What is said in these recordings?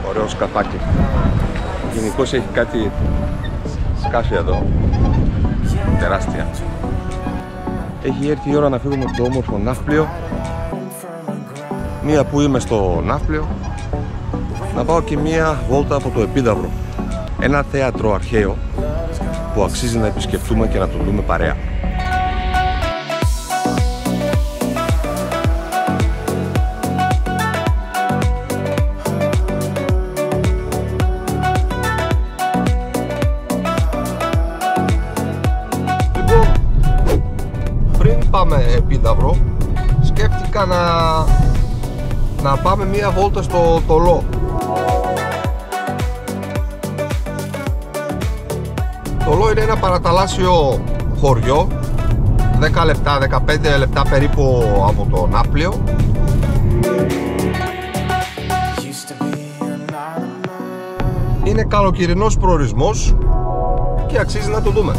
Ωραίο σκαφάκι. Γενικώς έχει κάτι σκάφη εδώ. Τεράστια. Έχει έρθει η ώρα να φύγουμε από το όμορφο Ναύπλιο. Μία που είμαι στο Ναύπλιο, να πάω και μία βόλτα από το Επίδαυρο. Ένα θέατρο αρχαίο που αξίζει να επισκεφτούμε και να το δούμε παρέα. Λοιπόν, πριν πάμε Επίδαυρο, σκέφτηκα να πάμε μία βόλτα στο Θολό. Το Θολό είναι ένα παραθαλάσσιο χωριό, 10 λεπτά, 15 λεπτά περίπου από το Ναύπλιο. Είναι καλοκαιρινός προορισμός και αξίζει να το δούμε.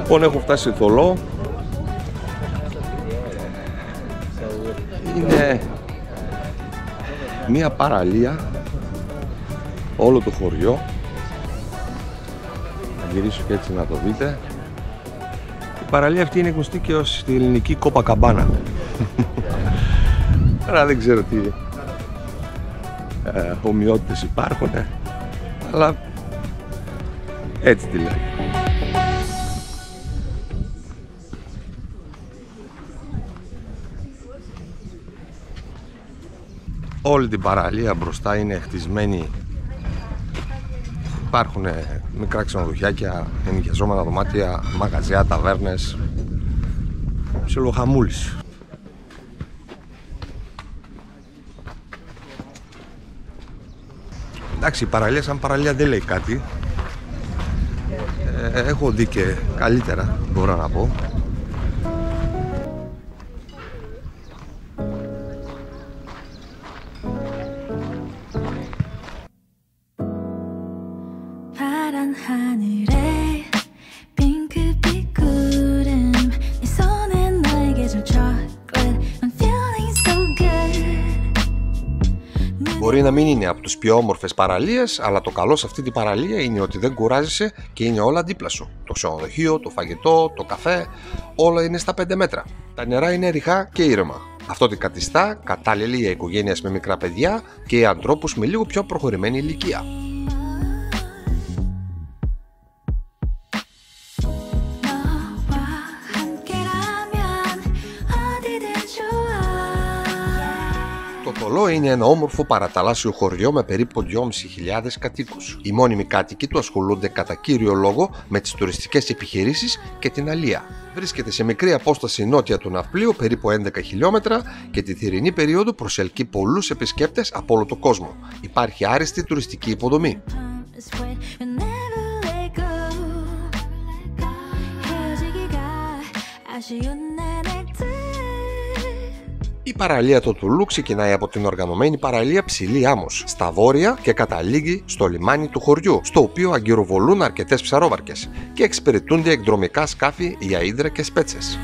Λοιπόν, έχω φτάσει στο Θολό. Είναι μία παραλία, όλο το χωριό. Θα γυρίσω και έτσι να το δείτε. Η παραλία αυτή είναι γνωστή και ως τη ελληνική Κοπακαμπάνα. Άρα δεν ξέρω τι ομοιότητες υπάρχουν, αλλά έτσι τη λέει. Όλη την παραλία μπροστά είναι χτισμένη. Υπάρχουν μικρά ξενοδοχιάκια, ενοικιαζόμενα δωμάτια, μαγαζιά, ταβέρνες. Ψιλοχαμούλης. Εντάξει, η παραλία σαν παραλία δεν λέει κάτι. Έχω δει και καλύτερα, μπορώ να πω. Μπορεί να μην είναι από τις πιο όμορφες παραλίες, αλλά το καλό σε αυτή την παραλία είναι ότι δεν κουράζεσαι και είναι όλα δίπλα σου. Το ξενοδοχείο, το φαγητό, το καφέ, όλα είναι στα 5 μέτρα. Τα νερά είναι ρηχά και ήρεμα. Αυτό την καθιστά κατάλληλη για οικογένειες με μικρά παιδιά και για ανθρώπους με λίγο πιο προχωρημένη ηλικία. Το Θολό είναι ένα όμορφο παραθαλάσσιο χωριό με περίπου 2.500 κατοίκους. Οι μόνιμοι κάτοικοι του ασχολούνται κατά κύριο λόγο με τις τουριστικές επιχειρήσεις και την αλεία. Βρίσκεται σε μικρή απόσταση νότια του Ναυπλίου, περίπου 11 χιλιόμετρα, και τη θηρινή περίοδο προσελκύει πολλούς επισκέπτες από όλο τον κόσμο. Υπάρχει άριστη τουριστική υποδομή. Η παραλία του Θολού ξεκινάει από την οργανωμένη παραλία Ψηλή Άμμος στα βόρεια και καταλήγει στο λιμάνι του χωριού, στο οποίο αγκυροβολούν αρκετές ψαρόβαρκες και εξυπηρετούνται εκδρομικά σκάφη για ύδρα και σπέτσες.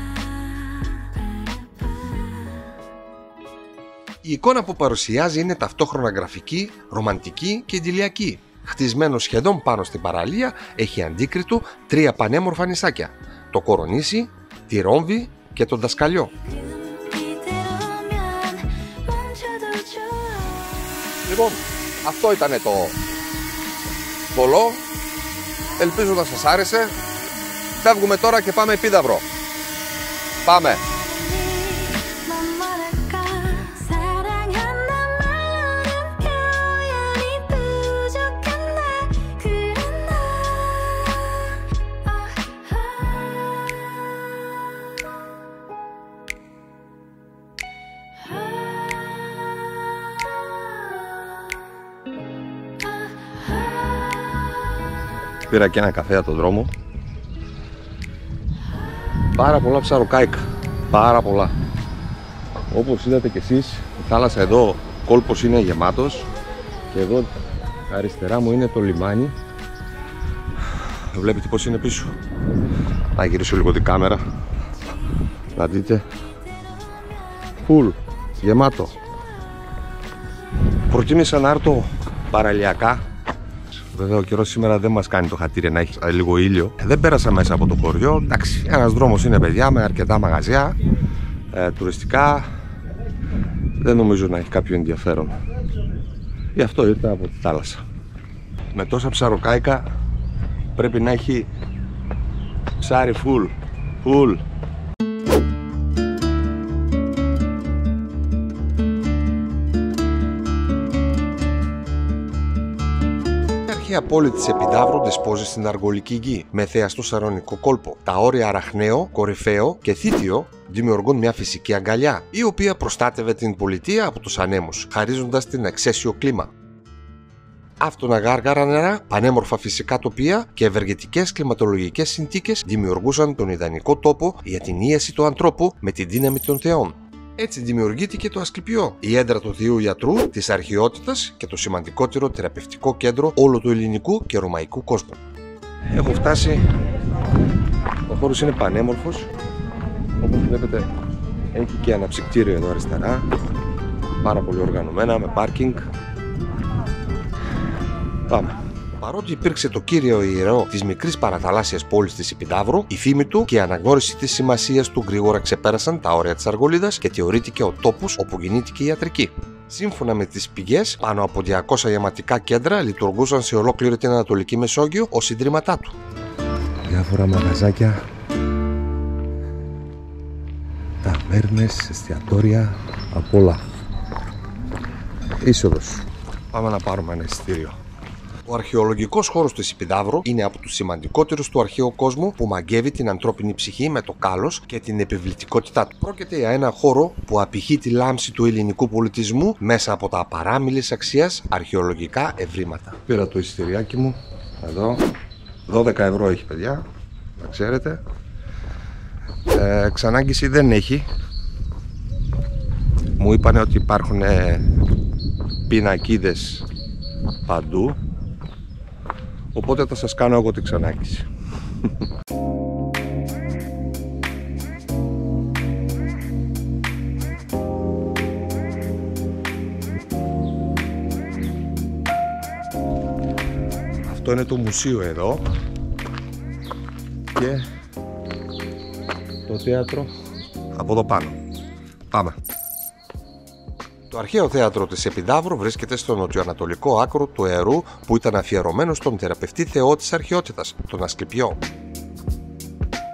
Η εικόνα που παρουσιάζει είναι ταυτόχρονα γραφική, ρομαντική και ιντιλιακή. Χτισμένο σχεδόν πάνω στην παραλία, έχει αντίκριτο 3 πανέμορφα νησάκια: το Κορονήσι, τη Ρόμβη και τον Δασκαλιό. Λοιπόν, αυτό ήταν το Θολό. Ελπίζω να σας άρεσε. Φεύγουμε τώρα και πάμε Επίδαυρο. Πάμε! Πήρα και ένα καφέ από τον δρόμο. Πάρα πολλά ψαροκάικα. Πάρα πολλά. Όπως είδατε κι εσείς, η θάλασσα εδώ, ο κόλπος είναι γεμάτος. Και εδώ αριστερά μου είναι το λιμάνι. Βλέπετε πως είναι πίσω. Να γυρίσω λίγο την κάμερα. Να δείτε. Φουλ, γεμάτο. Προτίμησα να έρθω παραλιακά. Βέβαια ο καιρός σήμερα δεν μας κάνει το χατήρι να έχει λίγο ήλιο. Δεν πέρασα μέσα από το χωριό. Εντάξει, ένας δρόμος είναι, παιδιά, με αρκετά μαγαζιά. Τουριστικά δεν νομίζω να έχει κάποιο ενδιαφέρον. Γι' αυτό ήρθα από τη θάλασσα. Με τόσα ψαροκάικα πρέπει να έχει ψάρι φουλ. Φουλ. Η πόλη της Επιδαύρου δεσπόζει στην Αργολική Γη, με θέα στο Σαρονικό κόλπο. Τα όρια Αραχναίο, Κορυφαίο και Θήτιο δημιουργούν μια φυσική αγκαλιά, η οποία προστάτευε την πολιτεία από τους ανέμους, χαρίζοντας την εξαίσιο κλίμα. Άφτονα γάργαρα νερά, πανέμορφα φυσικά τοπία και ευεργετικές κλιματολογικές συνθήκες δημιουργούσαν τον ιδανικό τόπο για την ίαση του ανθρώπου με τη δύναμη των θεών. Έτσι δημιουργήθηκε το Ασκληπιό, η έδρα του Θείου Ιατρού, της αρχαιότητας και το σημαντικότερο θεραπευτικό κέντρο όλου του ελληνικού και ρωμαϊκού κόσμου. Έχω φτάσει, ο χώρος είναι πανέμορφος, όπως βλέπετε έχει και αναψυκτήριο εδώ αριστερά, πάρα πολύ οργανωμένα με πάρκινγκ. Πάμε. Παρότι υπήρξε το κύριο ιερό της μικρής παραθαλάσσιας πόλης της Επιδαύρου, η φήμη του και η αναγνώριση της σημασίας του γρήγορα ξεπέρασαν τα όρια της Αργολίδας και θεωρήθηκε ο τόπος όπου γεννήθηκε η ιατρική. Σύμφωνα με τις πηγές, πάνω από 200 ιαματικά κέντρα λειτουργούσαν σε ολόκληρη την Ανατολική Μεσόγειο ως ιδρύματά του. Διάφορα μαγαζάκια, ταβέρνες, εστιατόρια, απ' όλα. Είσοδος. Πάμε να πάρουμε ένα εισιτήριο. Ο αρχαιολογικός χώρος της Επιδαύρου είναι από τους σημαντικότερους του αρχαίου κόσμου που μαγεύει την ανθρώπινη ψυχή με το κάλος και την επιβλητικότητά του. Πρόκειται για ένα χώρο που απηχεί τη λάμψη του ελληνικού πολιτισμού μέσα από τα απαράμιλης αξίας αρχαιολογικά ευρήματα. Πήρα το εισιτηριάκι μου, εδώ, 12 ευρώ έχει, παιδιά, να ξέρετε. Ξανάγγιση δεν έχει. Μου είπανε ότι υπάρχουν πινακίδες παντού. Οπότε θα σας κάνω εγώ την ξανάκηση. Αυτό είναι το μουσείο εδώ και το θέατρο από εδώ πάνω. Πάμε. Το αρχαίο θέατρο της Επιδαύρου βρίσκεται στο νοτιοανατολικό άκρο του Ερού που ήταν αφιερωμένο στον θεραπευτή θεό της αρχαιότητας, τον Ασκληπιό.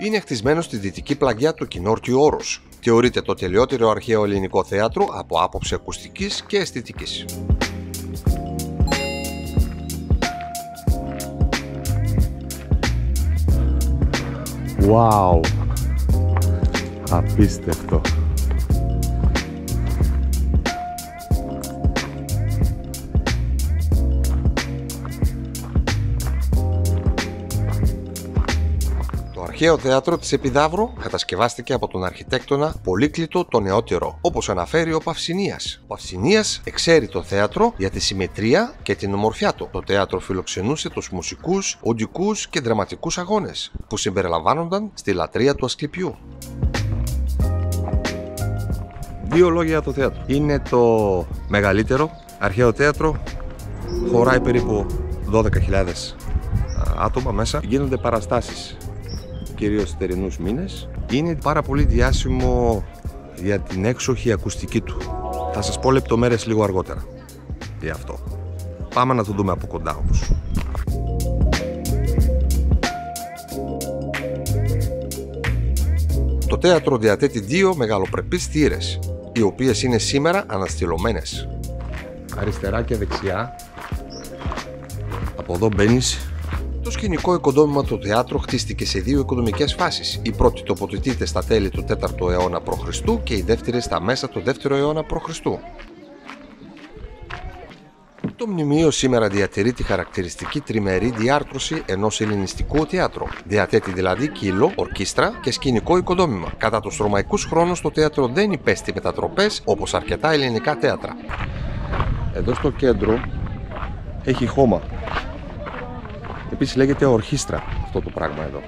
Είναι χτισμένο στη δυτική πλαγιά του Κοινόρτιου Όρους. Θεωρείται το τελειότερο αρχαίο ελληνικό θέατρο από άποψη ακουστικής και αισθητικής. Wow! Απίστευτο! Το αρχαίο θέατρο της Επιδαύρου κατασκευάστηκε από τον αρχιτέκτονα Πολύκλητο τον Νεότερο, όπως αναφέρει ο Παυσινίας. Ο Παυσινίας εξαίρει το θέατρο για τη συμμετρία και την ομορφιά του. Το θέατρο φιλοξενούσε τους μουσικούς, οντικούς και δραματικούς αγώνες που συμπεριλαμβάνονταν στη λατρεία του Ασκληπιού. Δύο λόγια για το θέατρο. Είναι το μεγαλύτερο αρχαίο θέατρο, χωράει περίπου 12.000 άτομα μέσα. Γίνονται παραστάσεις κυρίως θερινούς μήνες. Είναι πάρα πολύ διάσημο για την έξοχη ακουστική του. Θα σας πω λεπτομέρειες λίγο αργότερα για αυτό. Πάμε να το δούμε από κοντά όμως. Το θέατρο διαθέτει δύο μεγαλοπρεπείς θύρες, οι οποίες είναι σήμερα αναστηλωμένες. Αριστερά και δεξιά. Από εδώ μπαίνεις. Το σκηνικό οικοδόμημα του θεάτρου χτίστηκε σε δύο οικοδομικές φάσεις. Η πρώτη τοποθετείται στα τέλη του 4ου αιώνα π.Χ. και η δεύτερη στα μέσα του 2ου αιώνα π.Χ. Το μνημείο σήμερα διατηρεί τη χαρακτηριστική τριμερή διάρθρωση ενός ελληνιστικού θεάτρου. Διαθέτει δηλαδή κύλο, ορκίστρα και σκηνικό οικοδόμημα. Κατά τους ρωμαϊκούς χρόνους το θέατρο δεν υπέστη μετατροπές όπως αρκετά ελληνικά θέατρα. Εδώ στο κέντρο έχει χώμα. Επίσης λέγεται ορχήστρα αυτό το πράγμα εδώ.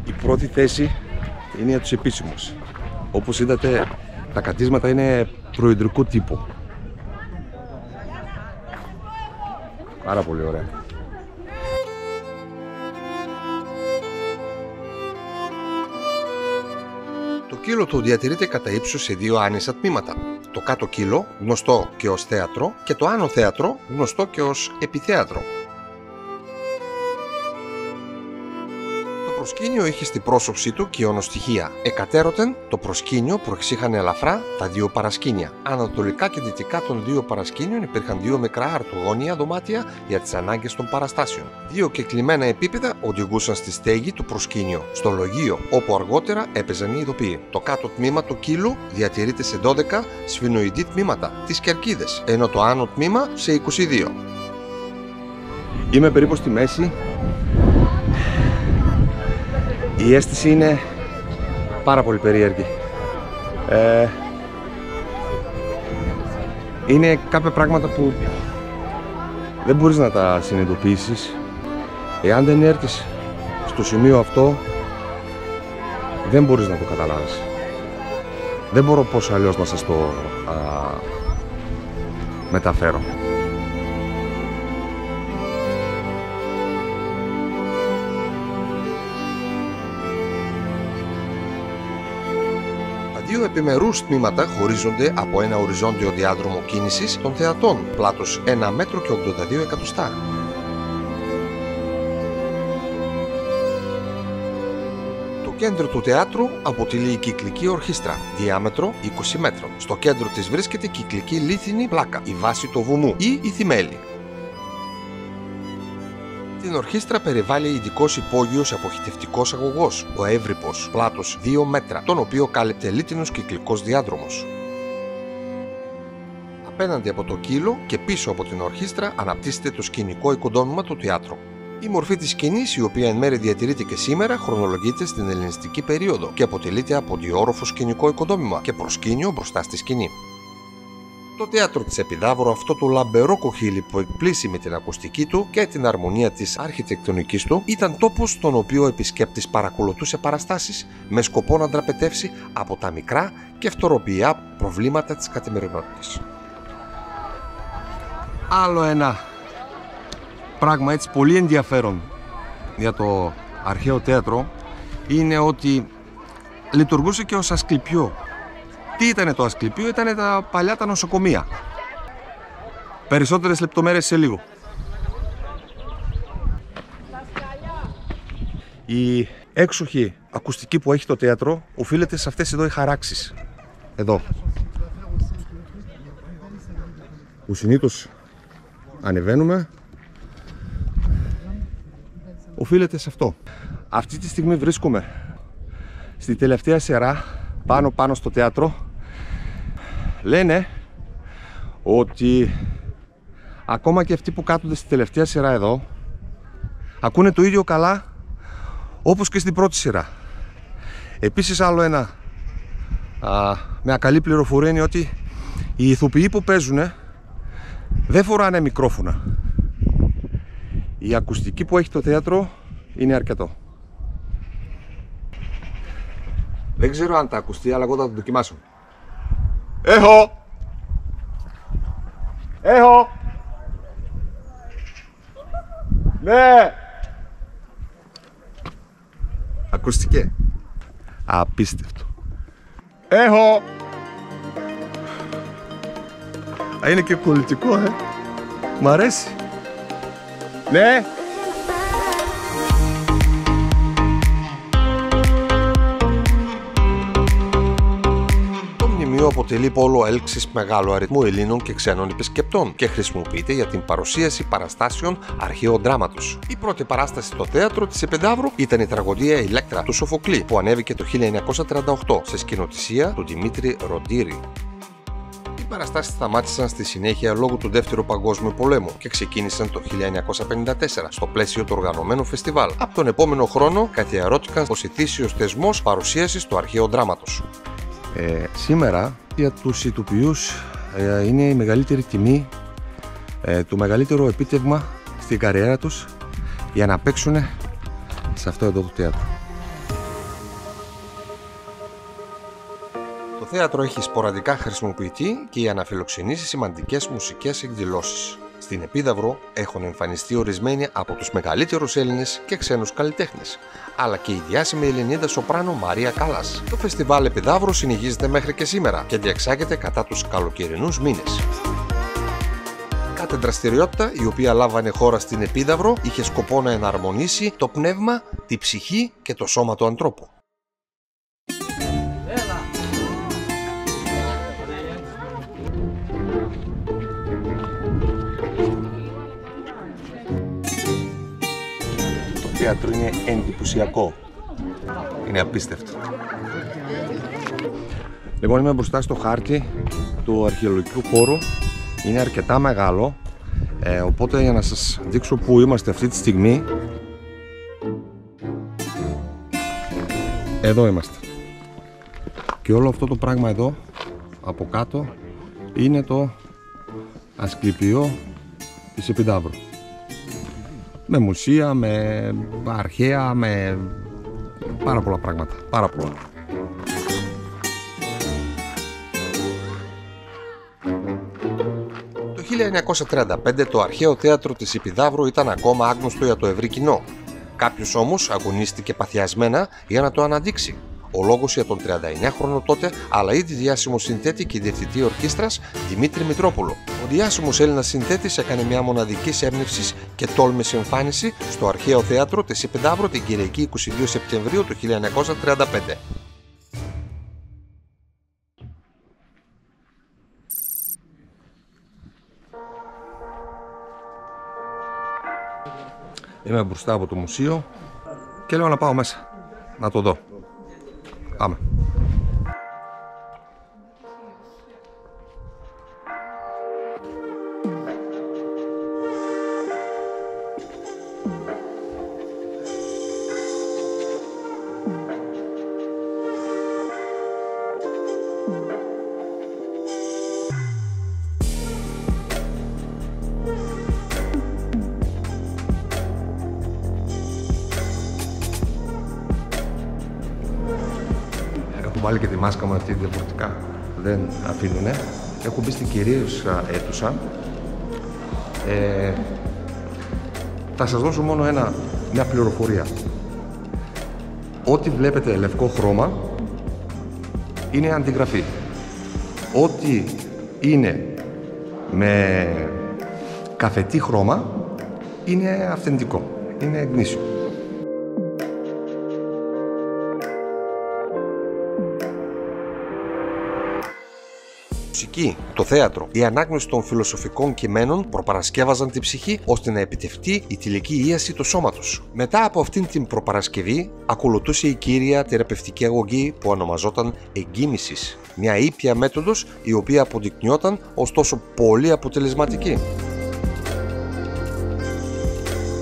Η πρώτη θέση είναι για τους επίσημους. Όπως είδατε, τα κατίσματα είναι προεδρικού τύπου. Πάρα πολύ ωραία. Το κύλο του διατηρείται κατά ύψος σε δύο άνισα τμήματα. Το κάτω κύλο, γνωστό και ως θέατρο, και το άνω θέατρο, γνωστό και ως επιθέατρο. Το προσκήνιο είχε στην πρόσωψή του και ioνοστοιχεία. Εκατέρωθεν, το προσκήνιο προεξήχανε ελαφρά τα δύο παρασκήνια. Ανατολικά και δυτικά των δύο παρασκήνιων υπήρχαν δύο μικρά αρτογόνια δωμάτια για τις ανάγκες των παραστάσεων. Δύο κεκλειμμένα επίπεδα οδηγούσαν στη στέγη του προσκήνιο, στο λογείο, όπου αργότερα έπαιζαν οι ηθοποιοί. Το κάτω τμήμα του κύλου διατηρείται σε 12 σφινοειδή τμήματα, τις κερκίδες, ενώ το άνω τμήμα σε 22. Είμαι περίπου στη μέση. Η αίσθηση είναι πάρα πολύ περίεργη. Είναι κάποια πράγματα που δεν μπορείς να τα συνειδητοποιήσεις. Εάν δεν έρθεις στο σημείο αυτό, δεν μπορείς να το καταλάβεις. Δεν μπορώ πώς αλλιώς να σας το μεταφέρω. Δύο επιμερούς τμήματα χωρίζονται από ένα οριζόντιο διάδρομο κίνησης των θεατών, πλάτος 1 μέτρο και 82 εκατοστά. Το κέντρο του θεάτρου αποτελεί η κυκλική ορχήστρα, διάμετρο 20 μέτρων. Στο κέντρο της βρίσκεται η κυκλική λίθινη πλάκα, η βάση του βουμού ή η θυμέλη. Την ορχήστρα περιβάλλει ειδικός υπόγειος αποχητευτικός αγωγός, ο Εύρυπος, πλάτος 2 μέτρα, τον οποίο κάλυπτε λίτινος κυκλικός διάδρομος. Απέναντι από το κύλο και πίσω από την ορχήστρα αναπτύσσεται το σκηνικό οικοδόμημα του θεάτρου. Η μορφή της σκηνής, η οποία εν μέρει διατηρείται και σήμερα, χρονολογείται στην ελληνιστική περίοδο και αποτελείται από διόροφο σκηνικό οικοδόμημα και προσκήνιο μπροστά στη σκηνή. Το θέατρο της Επιδαύρου, αυτό το λαμπερό κοχύλι που εκπλήσει με την ακουστική του και την αρμονία της αρχιτεκτονικής του, ήταν τόπος στον οποίο ο επισκέπτης παρακολουθούσε παραστάσεις με σκοπό να δραπετεύσει από τα μικρά και φθοροποιητικά προβλήματα της καθημερινότητας. Άλλο ένα πράγμα έτσι πολύ ενδιαφέρον για το αρχαίο θέατρο είναι ότι λειτουργούσε και ως ασκληπιό. Τι ήτανε το ασκληπείο? Ήτανε τα παλιά τα νοσοκομεία. Περισσότερες λεπτομέρειες σε λίγο. Η έξοχη ακουστική που έχει το θέατρο οφείλεται σε αυτές εδώ οι χαράξεις. Εδώ. Που συνήθως ανεβαίνουμε. Οφείλεται σε αυτό. Αυτή τη στιγμή βρίσκομαι στη τελευταία σειρά πάνω στο θέατρο. Λένε ότι ακόμα και αυτοί που κάθονται στη τελευταία σειρά εδώ ακούνε το ίδιο καλά όπως και στην πρώτη σειρά. Επίσης άλλο ένα μια καλή πληροφορία είναι ότι οι ηθοποιοί που παίζουν δεν φοράνε μικρόφωνα. Η ακουστική που έχει το θέατρο είναι αρκετό. Δεν ξέρω αν τα ακουστεί, αλλά εγώ θα το δοκιμάσω. Έχω! Ναι! Ακούστηκε. Απίστευτο. Έχω! Είναι και πολιτικό, Μ' αρέσει. Ναι! αποτελεί πόλο έλξης μεγάλου αριθμού Ελλήνων και ξένων επισκεπτών και χρησιμοποιείται για την παρουσίαση παραστάσεων αρχαίου δράματος. Η πρώτη παράσταση στο θέατρο της Επιδαύρου ήταν η τραγωδία Ηλέκτρα του Σοφοκλή, που ανέβηκε το 1938 σε σκηνοθεσία του Δημήτρη Ροντήρη. Οι παραστάσεις σταμάτησαν στη συνέχεια λόγω του Δεύτερου Παγκόσμιου Πολέμου και ξεκίνησαν το 1954 στο πλαίσιο του οργανωμένου φεστιβάλ. Από τον επόμενο χρόνο καθιερώθηκαν ως ηθήσιος θεσμός παρουσίασης του αρχαίου δράματος. Σήμερα για τους ηθοποιούς είναι η μεγαλύτερη τιμή, το μεγαλύτερο επίτευγμα στην καριέρα τους για να παίξουν σε αυτό εδώ το θέατρο. Το θέατρο έχει σποραδικά χρησιμοποιηθεί και για να φιλοξενήσει σημαντικές μουσικές εκδηλώσεις. Στην Επίδαυρο έχουν εμφανιστεί ορισμένοι από τους μεγαλύτερους Έλληνες και ξένους καλλιτέχνες, αλλά και η διάσημη Ελληνίδα σοπράνο Μαρία Κάλλας. Το φεστιβάλ Επιδαύρου συνεχίζεται μέχρι και σήμερα και διεξάγεται κατά τους καλοκαιρινούς μήνες. Κάθε δραστηριότητα η οποία λάβανε χώρα στην Επίδαυρο είχε σκοπό να εναρμονίσει το πνεύμα, τη ψυχή και το σώμα του ανθρώπου. Το θέατρο είναι εντυπωσιακό. Είναι απίστευτο. Λοιπόν, είμαι μπροστά στο χάρτη του αρχαιολογικού χώρου. Είναι αρκετά μεγάλο, οπότε για να σας δείξω που είμαστε αυτή τη στιγμή, εδώ είμαστε. Και όλο αυτό το πράγμα εδώ από κάτω είναι το ασκληπιό της Επιδαύρου. Με μουσεία, με αρχαία, με πάρα πολλά πράγματα, πάρα πολλά. Το 1935 το αρχαίο θέατρο της Επιδαύρου ήταν ακόμα άγνωστο για το ευρύ κοινό. Κάποιος όμως αγωνίστηκε παθιασμένα για να το αναδείξει. Ο λόγος για τον 39χρονο τότε, αλλά ήδη διάσημο συνθέτη και διευθυντή ορκίστρας Δημήτρη Μητρόπουλο. Ο διάσημος Έλληνας συνθέτης έκανε μια μοναδική έμπνευση και τόλμησε εμφάνιση στο αρχαίο θέατρο της Επιδαύρου την Κυριακή 22 Σεπτεμβρίου του 1935. Είμαι μπροστά από το μουσείο και λέω να πάω μέσα, να το δω. Πάμε. Βάλει και τη μάσκα μου αυτή διαφορετικά, δεν αφήνουνε. Έχω μπει στην κυρίως αίθουσα. Θα σας δώσω μόνο μια πληροφορία. Ό,τι βλέπετε λευκό χρώμα είναι αντιγραφή. Ό,τι είναι με καφετί χρώμα είναι αυθεντικό, είναι γνήσιο. Το θέατρο, η ανάγνωση των φιλοσοφικών κειμένων προπαρασκεύαζαν την ψυχή ώστε να επιτευχθεί η θηλυκή ίαση του σώματος. Μετά από αυτήν την προπαρασκευή, ακολουθούσε η κύρια θεραπευτική αγωγή που ονομαζόταν εγκύμησης. Μια ήπια μέθοδος η οποία αποδεικνυόταν ωστόσο πολύ αποτελεσματική.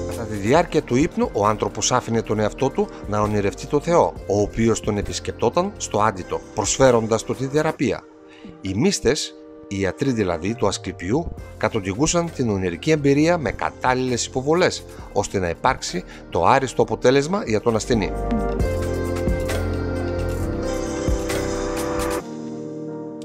Κατά τη διάρκεια του ύπνου, ο άνθρωπος άφηνε τον εαυτό του να ονειρευτεί το Θεό, ο οποίος τον επισκεπτόταν στο άντιτο, προσφέροντας του τη θεραπεία. Οι μύστες, οι ιατροί δηλαδή του Ασκληπιού, καθοδηγούσαν την ονειρική εμπειρία με κατάλληλες υποβολές, ώστε να υπάρξει το άριστο αποτέλεσμα για τον ασθενή.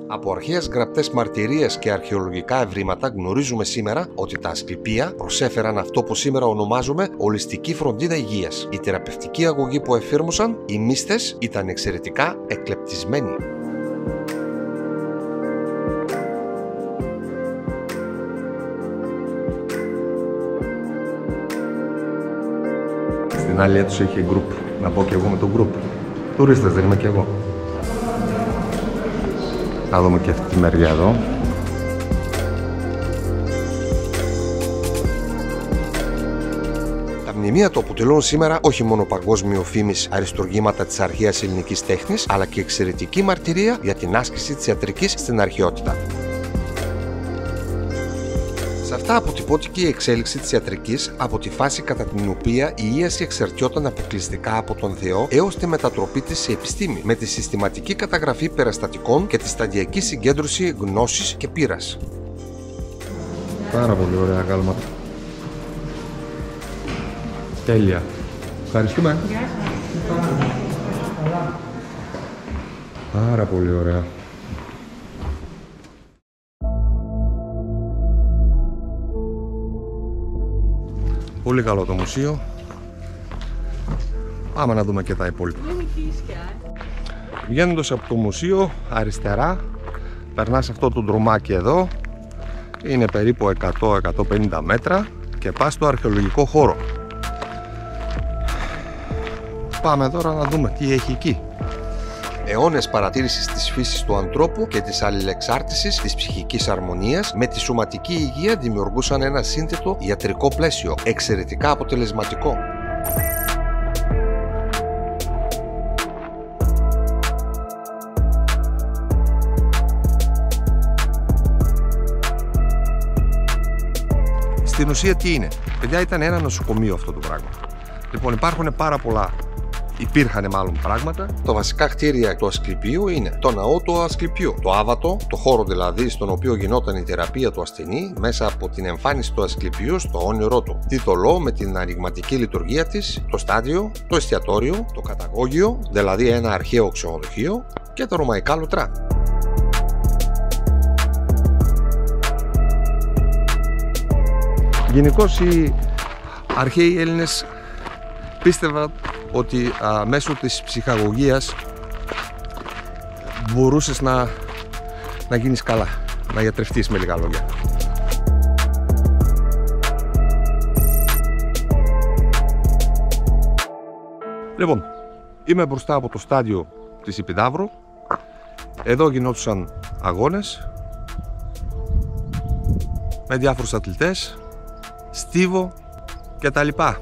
Από αρχαίες γραπτές μαρτυρίες και αρχαιολογικά ευρήματα γνωρίζουμε σήμερα ότι τα Ασκληπία προσέφεραν αυτό που σήμερα ονομάζουμε ολιστική φροντίδα υγείας. Η θεραπευτική αγωγή που εφήρμοσαν οι μύστες ήταν εξαιρετικά εκλεπτισμένοι. Στην άλλη αίθουσα είχε γκρουπ. Να πω και εγώ με το γκρουπ. Τουρίστες δεν είμαι κι εγώ. Να δούμε και αυτή τη μεριά εδώ. Τα μνημεία του αποτελούν σήμερα όχι μόνο παγκόσμιο φήμης αριστουργήματα της αρχαίας ελληνικής τέχνης, αλλά και εξαιρετική μαρτυρία για την άσκηση της ιατρικής στην αρχαιότητα. Σε αυτά αποτυπώθηκε η εξέλιξη της ιατρικής από τη φάση κατά την οποία η ίαση εξαρτιόταν αποκλειστικά από τον Θεό έως τη μετατροπή της σε επιστήμη, με τη συστηματική καταγραφή περιστατικών και τη σταδιακή συγκέντρωση γνώσης και πείρας. Πάρα πολύ ωραία γάλματα. Τέλεια. Ευχαριστούμε. Πάρα πολύ ωραία. Πολύ καλό το μουσείο. Πάμε να δούμε και τα υπόλοιπα. Βγαίνοντας από το μουσείο, αριστερά, περνάς αυτό το ντρομάκι εδώ. Είναι περίπου 100-150 μέτρα και πας στο αρχαιολογικό χώρο. Πάμε τώρα να δούμε τι έχει εκεί. Αιώνες παρατήρησης της φύσης του ανθρώπου και της αλληλεξάρτησης της ψυχικής αρμονίας με τη σωματική υγεία δημιουργούσαν ένα σύνθετο ιατρικό πλαίσιο, εξαιρετικά αποτελεσματικό. Στην ουσία τι είναι? Παιδιά, ήταν ένα νοσοκομείο αυτό το πράγμα. Λοιπόν, υπήρχαν μάλλον πράγματα. Τα βασικά κτίρια του Ασκληπίου είναι το ναό του Ασκληπιού, το άβατο, το χώρο δηλαδή στον οποίο γινόταν η θεραπεία του ασθενή μέσα από την εμφάνιση του Ασκληπιού στο όνειρό του. Τη θολό με την αριγματική λειτουργία της, το στάδιο, το εστιατόριο, το καταγόγιο, δηλαδή ένα αρχαίο ξενοδοχείο και τα ρωμαϊκά λουτρά. Γενικώς οι αρχαίοι Έλληνες πίστευαν ότι μέσω της ψυχαγωγίας μπορούσες να γίνεις καλά, να γιατρευτείς με λίγα λόγια. Λοιπόν, είμαι μπροστά από το στάδιο της Επιδαύρου. Εδώ γινόντουσαν αγώνες με διάφορους αθλητές, στίβο και τα λοιπά.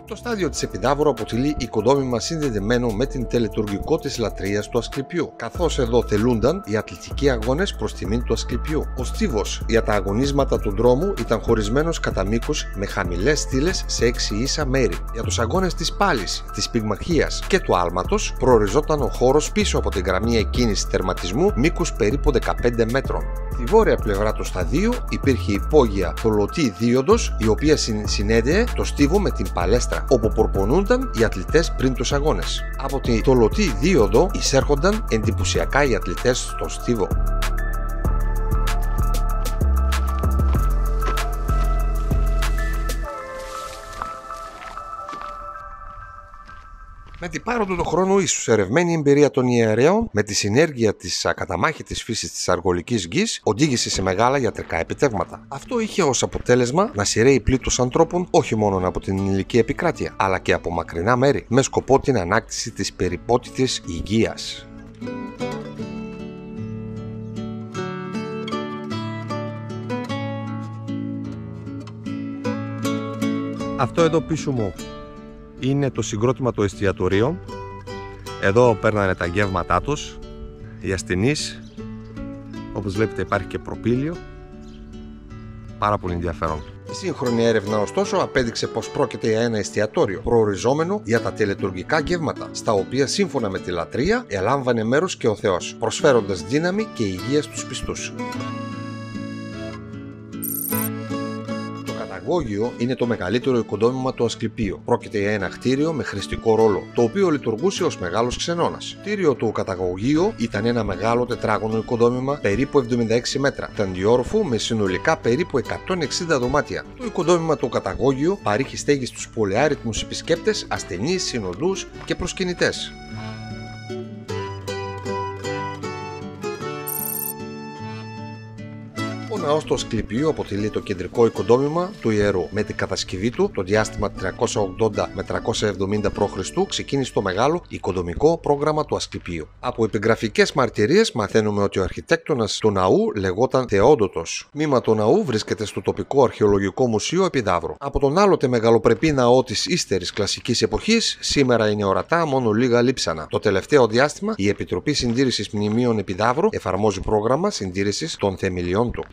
Το στάδιο της Επιδαύρου αποτελεί οικοδόμημα συνδεδεμένο με την τελετουργικό της λατρείας του Ασκληπιού, καθώς εδώ τελούνταν οι αθλητικοί αγώνες προς τιμήν του Ασκληπιού. Ο στίβος για τα αγωνίσματα του δρόμου ήταν χωρισμένος κατά μήκους με χαμηλές στήλες σε 6 ίσα μέρη. Για τους αγώνες της πάλης, της πυγμαχίας και του άλματος προοριζόταν ο χώρος πίσω από την γραμμή εκκίνησης τερματισμού μήκους περίπου 15 μέτρων. Στη βόρεια πλευρά του σταδίου υπήρχε υπόγεια θολωτή δίωδος, η οποία συνέδεε το στίβο με την παλέστρα, όπου προπονούνταν οι αθλητές πριν τους αγώνες. Από τη θολωτή δίωδο εισέρχονταν εντυπωσιακά οι αθλητές στο στίβο. Με την πάροδο του χρόνου, η συσσωρευμένη εμπειρία των ιερέων με τη συνέργεια της ακαταμάχητης φύσης της αργολικής γης οδήγησε σε μεγάλα ιατρικά επιτεύγματα. Αυτό είχε ως αποτέλεσμα να σειραίει πλήθος ανθρώπων όχι μόνο από την ελληνική επικράτεια, αλλά και από μακρινά μέρη, με σκοπό την ανάκτηση της περιπότητης υγείας. Αυτό εδώ πίσω μου είναι το συγκρότημα των εστιατορίων. Εδώ παίρνανε τα γεύματά τους οι ασθενείς. Όπως βλέπετε υπάρχει και προπήλιο. Πάρα πολύ ενδιαφέρον. Η σύγχρονη έρευνα ωστόσο απέδειξε πως πρόκειται για ένα εστιατόριο προοριζόμενο για τα τελετουργικά γεύματα, στα οποία σύμφωνα με τη λατρεία ελάμβανε μέρος και ο Θεός, προσφέροντας δύναμη και υγεία στους πιστούς. Το καταγόγιο είναι το μεγαλύτερο οικοδόμημα του Ασκληπίου. Πρόκειται για ένα κτίριο με χρηστικό ρόλο, το οποίο λειτουργούσε ως μεγάλος ξενώνας. Το κτίριο του καταγωγείου ήταν ένα μεγάλο τετράγωνο οικοδόμημα περίπου 76 μέτρα, ταντιόροφου με συνολικά περίπου 160 δωμάτια. Το οικοδόμημα του καταγόγειου παρήχε στέγη στους πολυάριθμους επισκέπτες, ασθενείς, συνοδούς και προσκυνητές. Ο ναός του Ασκληπίου αποτελεί το κεντρικό οικοδόμημα του ιερού. Με την κατασκευή του, το διάστημα 380 με 370 π.Χ., ξεκίνησε το μεγάλο οικοδομικό πρόγραμμα του Ασκληπίου. Από επιγραφικές μαρτυρίες μαθαίνουμε ότι ο αρχιτέκτονας του ναού λεγόταν Θεόδοτος. Μήμα του ναού βρίσκεται στο τοπικό αρχαιολογικό μουσείο Επιδαύρου. Από τον άλλοτε μεγαλοπρεπή ναό της ύστερης κλασικής εποχής, σήμερα είναι ορατά μόνο λίγα λείψανα. Το τελευταίο διάστημα, η Επιτροπή Συντήρησης Μνημείων Επιδαύρου εφαρμόζει πρόγραμμα συντήρησης των θεμελιών του.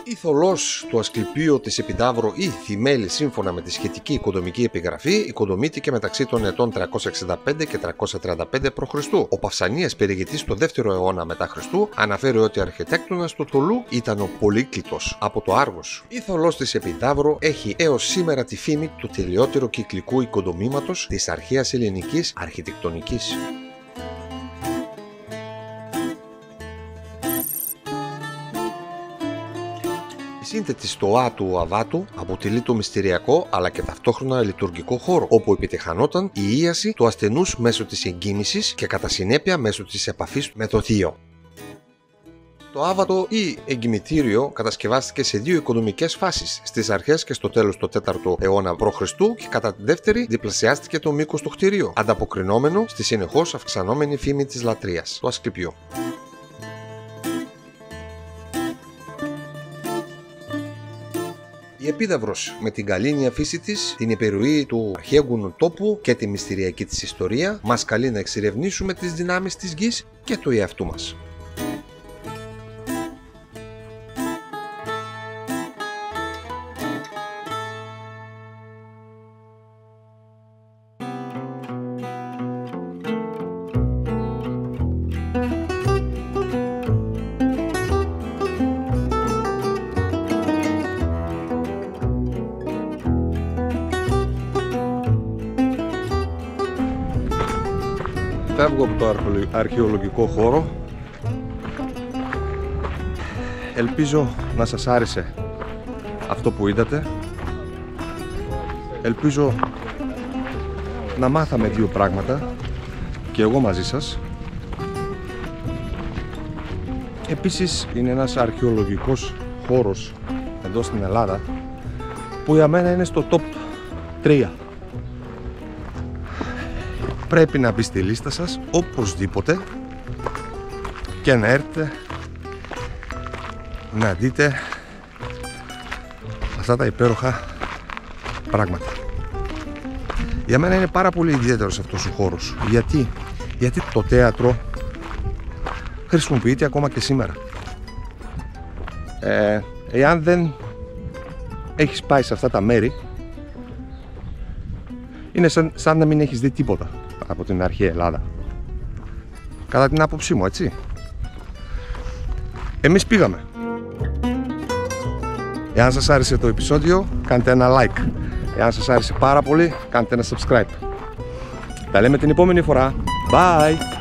Η θολός του Ασκληπίου της Επιδαύρου ή Θημέλη, σύμφωνα με τη σχετική οικοδομική επιγραφή, οικοδομήθηκε μεταξύ των ετών 365 και 335 π.Χ. Ο Παυσανίας Περιηγητής το 2ο αιώνα μετά Χριστού αναφέρει ότι ο αρχιτέκτονας του θολού ήταν ο Πολύκλητος από το Άργος. Η θολός της Επιδαύρου έχει έως σήμερα τη φήμη του τελειότερου κυκλικού οικοδομήματος της αρχαίας ελληνικής αρχιτεκτονικής. Η σύνθετη στοά του Αβάτου αποτελεί το μυστηριακό αλλά και ταυτόχρονα λειτουργικό χώρο, όπου επιτυχανόταν η ίαση του ασθενούς μέσω της εγκύμησης και κατά συνέπεια μέσω της επαφής με το θείο. Το άβατο ή εγκυμητήριο κατασκευάστηκε σε δύο οικοδομικές φάσεις, στις αρχές και στο τέλος του 4ου αιώνα π.Χ. και κατά τη δεύτερη διπλασιάστηκε το μήκος του κτηρίου, ανταποκρινόμενο στη συνεχώς αυξανόμενη φήμη της λατρείας του Ασκληπιού. Η Επίδαυρος, με την γαλήνια φύση της, την υπερροή του αρχαίγονου τόπου και τη μυστηριακή της ιστορία, μας καλεί να εξερευνήσουμε τις δυνάμεις της γης και του εαυτού μας. Φεύγω από το αρχαιολογικό χώρο. Ελπίζω να σας άρεσε αυτό που είδατε. Ελπίζω να μάθαμε δύο πράγματα και εγώ μαζί σας. Επίσης είναι ένας αρχαιολογικός χώρος εδώ στην Ελλάδα που για μένα είναι στο top 3. Πρέπει να μπει στη λίστα σας οπωσδήποτε και να έρθετε να δείτε αυτά τα υπέροχα πράγματα. Για μένα είναι πάρα πολύ ιδιαίτερος αυτός ο χώρος. Γιατί το θέατρο χρησιμοποιείται ακόμα και σήμερα. Εάν δεν έχεις πάει σε αυτά τα μέρη, είναι σαν να μην έχεις δει τίποτα από την αρχαία Ελλάδα. Κατά την άποψή μου, έτσι. Εμείς πήγαμε. Εάν σας άρεσε το επεισόδιο, κάντε ένα like. Εάν σας άρεσε πάρα πολύ, κάντε ένα subscribe. Τα λέμε την επόμενη φορά. Bye!